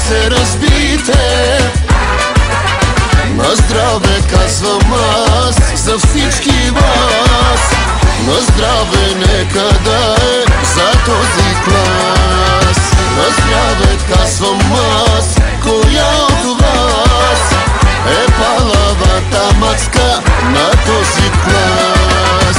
се разбийте. На здраве казвам аз за всички вас. На здраве нека да е за този клас. На здраве казвам аз, коя от вас е палавата мацка на този клас?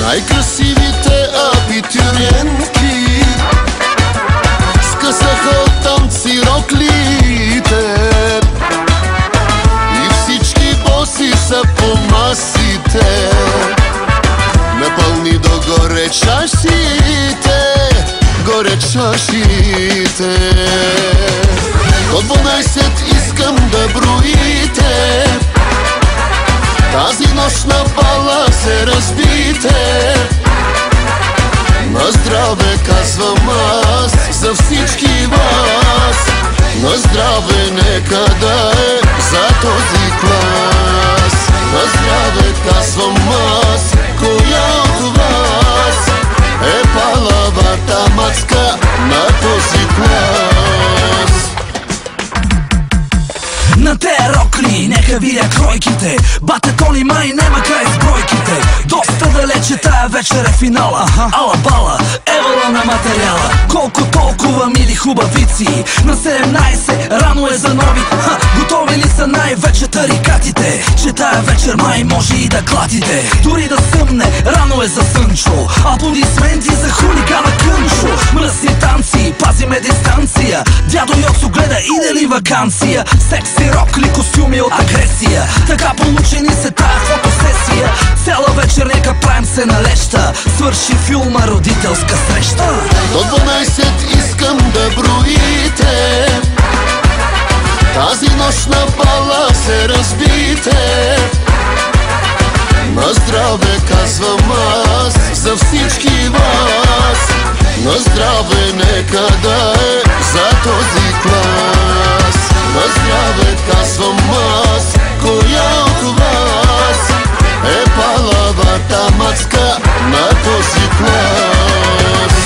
Най-красивите абитуриентки скъсаха от танци роклите и всички боси са по масите. Напълни догоре чашите, горе чашите. До 12 искам да броите. Тази нощ на бала се разбийте. На здраве казвам аз за всички вас. На здраве нека да е за този клас. На здраве казвам аз, коя от вас е палавата мацка на този клас? На те рокли нека видя кройките. Бате Тони май нема край с бройките. Доста далече тая вечер е финала. Ала бала, евала на материала. Колко толкова мили хубавици. На 17 рано е за нови. Готови ли са най-вече тарикатите? Че тая вечер май може и да клатите. Дори да съмне, рано е за Сънчо. Аплодисменти за хулигана Кънчо. Мръсни танци, пазиме дистанция. Дядо Йоксо гледа иде ли вакансия. Секси рокли, костюми от агресия. Така получени се тая фотосесия. Цяла вечер нека правим се на леща. Свърши филма родителска среща. До 12 искам да броите. Тази нощ на бала се разбийте. На здраве казвам аз за всички вас. На здраве нека да е за този клас. На здраве казвам аз, коя от вас е палавата мацка на този клас?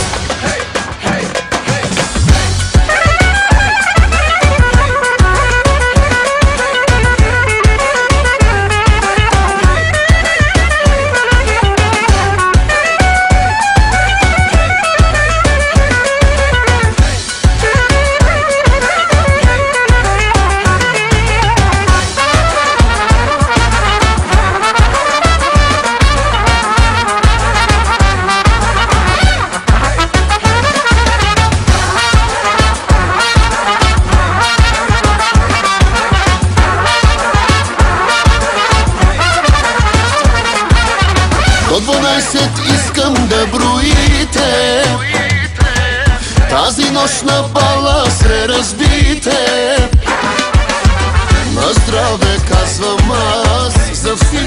До 12 искам да броите. Тази нощ на бала се разбийте. На здраве казвам аз за всички